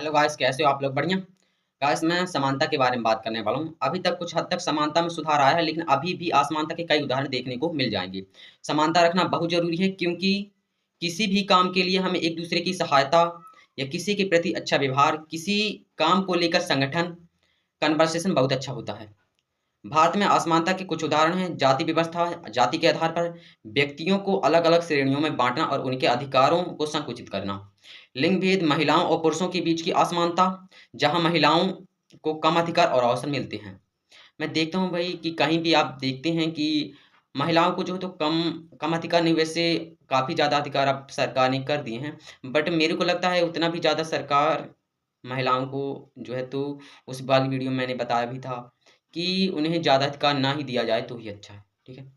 Hello guys, कैसे हो आप लोग? बढ़िया। गाइस, मैं समानता के बारे में बात करने वाला हूँ। अभी तक कुछ हद तक समानता में सुधार आया है, लेकिन अभी भी असमानता के कई उदाहरण देखने को मिल जाएंगे। समानता रखना बहुत जरूरी है, क्योंकि किसी भी काम के लिए हमें एक दूसरे की सहायता या किसी के प्रति अच्छा व्यवहार, किसी काम को लेकर संगठन कन्वर्सेशन बहुत अच्छा होता है। भारत में असमानता के कुछ उदाहरण हैं। जाति व्यवस्था, जाति के आधार पर व्यक्तियों को अलग अलग श्रेणियों में बांटना और उनके अधिकारों को संकुचित करना। लिंग भेद, महिलाओं और पुरुषों के बीच की असमानता, जहां महिलाओं को कम अधिकार और अवसर मिलते हैं। मैं देखता हूं भाई कि कहीं भी आप देखते हैं कि महिलाओं को जो है तो कम कम अधिकार नहीं, वैसे काफी ज्यादा अधिकार अब सरकार ने कर दिए हैं। बट मेरे को लगता है उतना भी ज्यादा सरकार महिलाओं को जो है तो उस वाली वीडियो में मैंने बताया भी था कि उन्हें ज़्यादा अधिकार ना ही दिया जाए तो ही अच्छा है। ठीक है।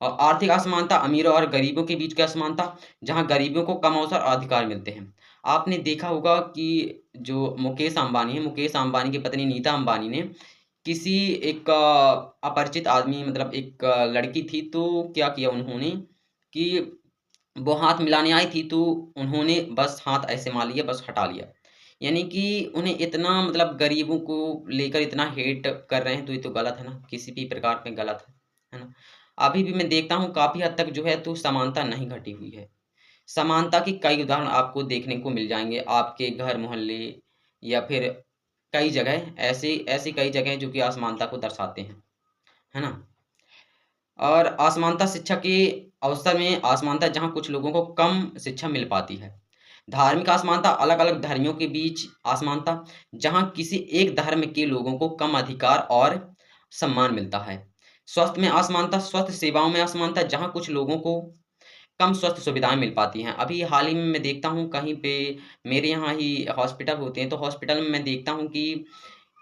और आर्थिक असमानता, अमीरों और गरीबों के बीच की असमानता, जहां गरीबों को कम अवसर और अधिकार मिलते हैं। आपने देखा होगा कि जो मुकेश अंबानी है, मुकेश अंबानी की पत्नी नीता अंबानी ने किसी एक अपरिचित आदमी, मतलब एक लड़की थी, तो क्या किया उन्होंने कि वो हाथ मिलाने आई थी, तो उन्होंने बस हाथ ऐसे मार लिया, बस हटा लिया। यानी कि उन्हें इतना, मतलब गरीबों को लेकर इतना हेट कर रहे हैं, तो ये तो गलत है ना, किसी भी प्रकार में गलत है ना। अभी भी मैं देखता हूँ काफी हद तक जो है तो समानता नहीं घटी हुई है। समानता के कई उदाहरण आपको देखने को मिल जाएंगे आपके घर मोहल्ले या फिर कई जगह, ऐसे ऐसी कई जगह जो कि असमानता को दर्शाते हैं, है ना। और असमानता शिक्षा के अवसर में असमानता, जहाँ कुछ लोगों को कम शिक्षा मिल पाती है। धार्मिक असमानता, अलग अलग धर्मियों के बीच असमानता, जहाँ किसी एक धर्म के लोगों को कम अधिकार और सम्मान मिलता है। स्वास्थ्य में असमानता, स्वास्थ्य सेवाओं में असमानता, जहाँ कुछ लोगों को कम स्वास्थ्य सुविधाएं मिल पाती हैं। अभी हाल ही में मैं देखता हूँ कहीं पे, मेरे यहाँ ही हॉस्पिटल होते हैं, तो हॉस्पिटल में मैं देखता हूँ कि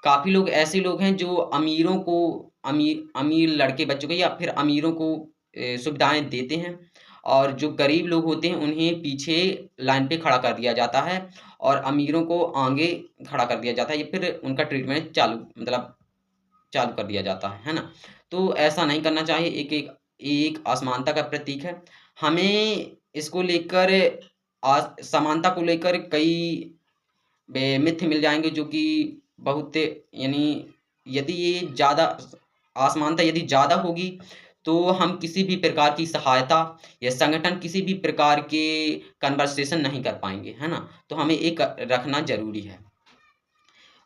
काफ़ी लोग ऐसे लोग हैं जो अमीरों को, अमीर अमीर लड़के बच्चों को या फिर अमीरों को सुविधाएँ देते हैं, और जो गरीब लोग होते हैं उन्हें पीछे लाइन पे खड़ा कर दिया जाता है और अमीरों को आगे खड़ा कर दिया जाता है, या फिर उनका ट्रीटमेंट चालू, मतलब चालू कर दिया जाता है ना? तो ऐसा नहीं करना चाहिए, एक एक एक असमानता का प्रतीक है। हमें इसको लेकर समानता को लेकर कई मिथ मिल जाएँगे जो कि बहुत, यानी यदि ये ज़्यादा असमानता यदि ज़्यादा होगी, तो हम किसी भी प्रकार की सहायता या संगठन किसी भी प्रकार के कन्वर्सेशन नहीं कर पाएँगे, है ना? तो हमें एक रखना ज़रूरी है।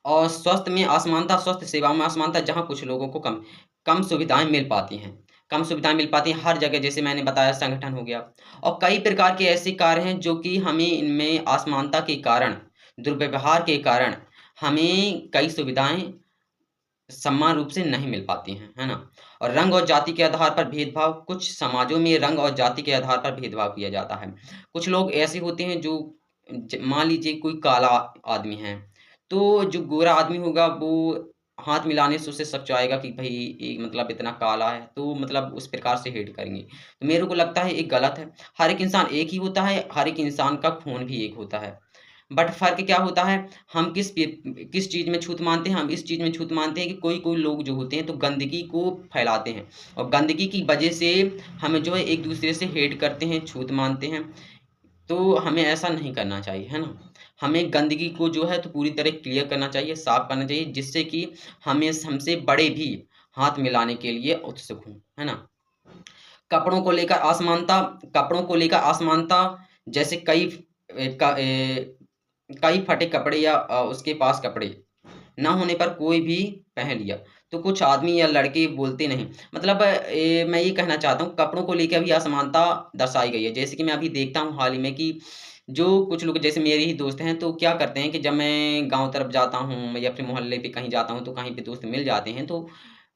और स्वास्थ्य में असमानता, स्वास्थ्य सेवाओं में असमानता, जहाँ कुछ लोगों को कम कम सुविधाएँ मिल पाती हैं। कम सुविधाएँ मिल पाती हैं हर जगह, जैसे मैंने बताया संगठन हो गया। और कई प्रकार के ऐसे कार्य हैं जो कि हमें इनमें असमानता के कारण, दुर्व्यवहार के कारण हमें कई सुविधाएँ समान रूप से नहीं मिल पाती हैं, है ना? और रंग और जाति के आधार पर भेदभाव, कुछ समाजों में रंग और जाति के आधार पर भेदभाव किया जाता है। कुछ लोग ऐसे होते हैं जो मान लीजिए कोई काला आदमी है, तो जो गोरा आदमी होगा वो हाथ मिलाने से उसे शक आएगा कि भाई ये मतलब इतना काला है, तो मतलब उस प्रकार से हेट करेंगे। तो मेरे को लगता है ये गलत है। हर एक इंसान एक ही होता है, हर एक इंसान का खून भी एक होता है। बट फ़र्क क्या होता है, हम किस चीज़ में छूत मानते हैं? हम इस चीज़ में छूत मानते हैं कि कोई-कोई लोग जो होते हैं तो गंदगी को फैलाते हैं, और गंदगी की वजह से हमें जो है एक-दूसरे से हेट करते हैं, छूत मानते हैं। तो हमें ऐसा नहीं करना चाहिए, है ना? हमें गंदगी को जो है तो पूरी तरह क्लियर करना चाहिए, साफ़ करना चाहिए, जिससे कि हमें हमसे बड़े भी हाथ मिलाने के लिए उत्सुक हों, है ना? कपड़ों को लेकर असमानता, कपड़ों को लेकर असमानता, जैसे कई फटे कपड़े या उसके पास कपड़े ना होने पर कोई भी पहन लिया, तो कुछ आदमी या लड़के बोलते नहीं। मतलब मैं ये कहना चाहता हूँ कपड़ों को लेके भी असमानता दर्शाई गई है। जैसे कि मैं अभी देखता हूँ हाल ही में कि जो कुछ लोग, जैसे मेरे ही दोस्त हैं, तो क्या करते हैं कि जब मैं गाँव तरफ जाता हूँ या फिर मोहल्ले पे कहीं जाता हूँ, तो कहीं पे दोस्त मिल जाते हैं, तो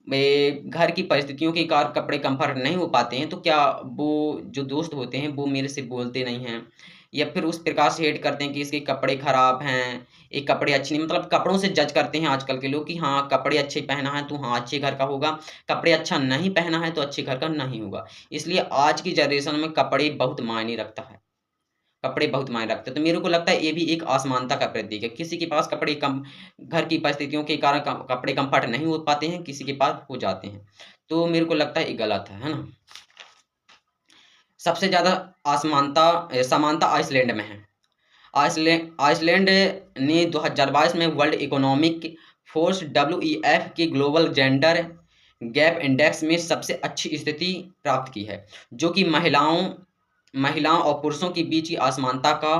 घर की परिस्थितियों के कारण कपड़े कम्फर्ट नहीं हो पाते हैं, तो क्या वो जो दोस्त होते हैं वो मेरे से बोलते नहीं हैं, या फिर उस प्रकार से हेट करते हैं कि इसके कपड़े खराब हैं, ये कपड़े अच्छे नहीं, मतलब कपड़ों से जज करते हैं आजकल के लोग कि हाँ, कपड़े अच्छे पहना है तो हाँ, अच्छे घर का होगा, कपड़े अच्छा नहीं पहना है तो अच्छे घर का नहीं होगा। इसलिए आज की जनरेशन में कपड़े बहुत मायने रखता है। कपड़े बहुत मायने रखते हैं। तो मेरे को लगता है ये भी एक असमानता का प्रतीक है। किसी के पास कपड़े कम, घर की परिस्थितियों के कारण कपड़े कम्फर्ट नहीं हो पाते हैं, किसी के पास हो जाते हैं। तो मेरे को लगता है ये गलत है ना? सबसे ज़्यादा समानता आइसलैंड में है। आइसलैंड ने 2022 में वर्ल्ड इकोनॉमिक फोर्स WEF के ग्लोबल जेंडर गैप इंडेक्स में सबसे अच्छी स्थिति प्राप्त की है, जो कि महिलाओं और पुरुषों के बीच की असमानता का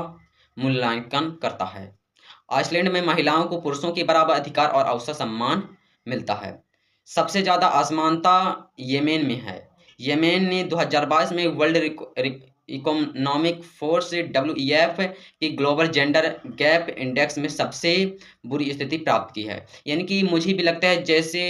मूल्यांकन करता है। आइसलैंड में महिलाओं को पुरुषों के बराबर अधिकार और अवसर सम्मान मिलता है। सबसे ज़्यादा असमानता येमेन में है। येमेन ने 2022 में वर्ल्ड इकोनॉमिक फोर्स WEF की ग्लोबल जेंडर गैप इंडेक्स में सबसे बुरी स्थिति प्राप्त की है। यानी कि मुझे भी लगता है जैसे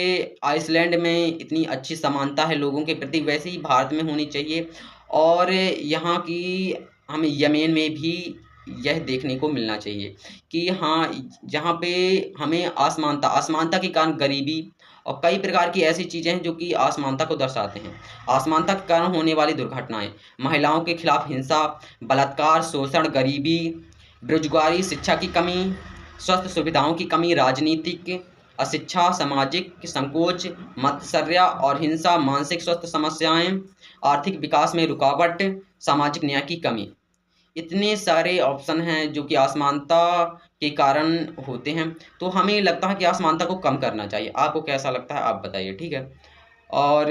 आइसलैंड में इतनी अच्छी समानता है लोगों के प्रति, वैसे ही भारत में होनी चाहिए और यहाँ की हमें येमेन में भी यह देखने को मिलना चाहिए कि हाँ, जहाँ पे हमें असमानता के कारण गरीबी और कई प्रकार की ऐसी चीज़ें हैं जो कि असमानता को दर्शाते हैं। असमानता के कारण होने वाली दुर्घटनाएं, महिलाओं के खिलाफ हिंसा, बलात्कार, शोषण, गरीबी, बेरोजगारी, शिक्षा की कमी, स्वास्थ्य सुविधाओं की कमी, राजनीतिक अशिक्षा, सामाजिक संकोच, मत्सर्या और हिंसा, मानसिक स्वास्थ्य समस्याएं, आर्थिक विकास में रुकावट, सामाजिक न्याय की कमी। इतने सारे ऑप्शन हैं जो कि असमानता के कारण होते हैं, तो हमें लगता है कि असमानता को कम करना चाहिए। आपको कैसा लगता है आप बताइए, ठीक है। और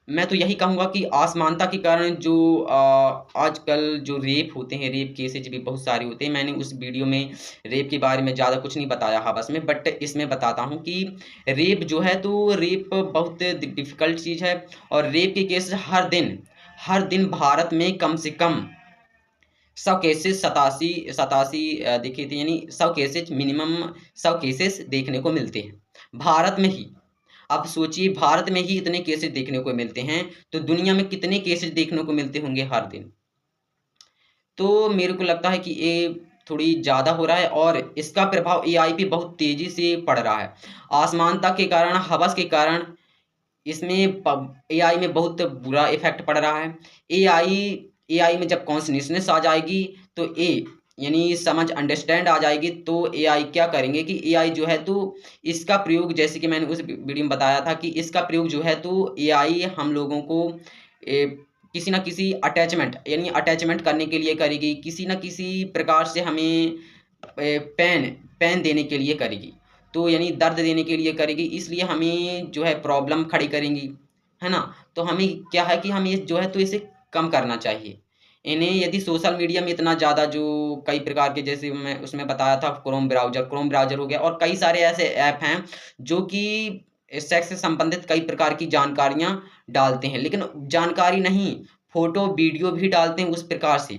मैं तो यही कहूँगा कि असमानता के कारण जो आजकल जो रेप होते हैं, रेप केसेज भी बहुत सारे होते हैं। मैंने उस वीडियो में रेप के बारे में ज़्यादा कुछ नहीं बताया हवस में, बट इसमें बताता हूँ कि रेप जो है तो रेप बहुत डिफ़िकल्ट चीज़ है और रेप के केस हर दिन भारत में कम से कम 100 केसेस सतासी देखे थे, यानी 100 केसेस मिनिमम 100 केसेस देखने को मिलते हैं भारत में ही। अब सोचिए भारत में ही इतने केसेस देखने को मिलते हैं तो दुनिया में कितने केसेस देखने को मिलते होंगे हर दिन। तो मेरे को लगता है कि ये थोड़ी ज़्यादा हो रहा है और इसका प्रभाव AI पे बहुत तेज़ी से पड़ रहा है। असमानता के कारण, हवस के कारण इसमें AI में बहुत बुरा इफेक्ट पड़ रहा है। AI में जब कॉन्शियसनेस आ जाएगी तो यानी समझ अंडरस्टैंड आ जाएगी तो AI क्या करेंगे कि AI जो है तो इसका प्रयोग, जैसे कि मैंने उस वीडियो में बताया था कि इसका प्रयोग जो है तो AI हम लोगों को किसी न किसी अटैचमेंट करने के लिए करेगी, किसी न किसी प्रकार से हमें पेन देने के लिए करेगी, तो यानी दर्द देने के लिए करेगी, इसलिए हमें जो है प्रॉब्लम खड़ी करेंगी, है ना। तो हमें क्या है कि हमें जो है तो इसे कम करना चाहिए। इन्हें यदि सोशल मीडिया में इतना ज़्यादा जो कई प्रकार के, जैसे मैं उसमें बताया था क्रोम ब्राउज़र हो गया और कई सारे ऐसे ऐप हैं जो कि सेक्स से संबंधित कई प्रकार की जानकारियाँ डालते हैं, लेकिन जानकारी नहीं, फ़ोटो वीडियो भी डालते हैं उस प्रकार से।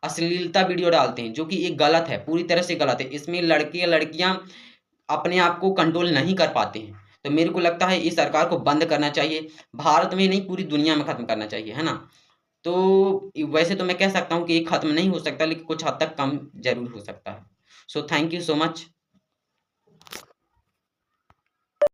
अश्लीलता वीडियो डालते हैं जो कि ये गलत है, पूरी तरह से गलत है। इसमें लड़के या लड़कियाँ अपने आप को कंट्रोल नहीं कर पाते हैं। तो मेरे को लगता है इस सरकार को बंद करना चाहिए, भारत में नहीं पूरी दुनिया में ख़त्म करना चाहिए, है ना। तो वैसे तो मैं कह सकता हूँ कि ये ख़त्म नहीं हो सकता, लेकिन कुछ हद तक कम ज़रूर हो सकता है। So thank you so much.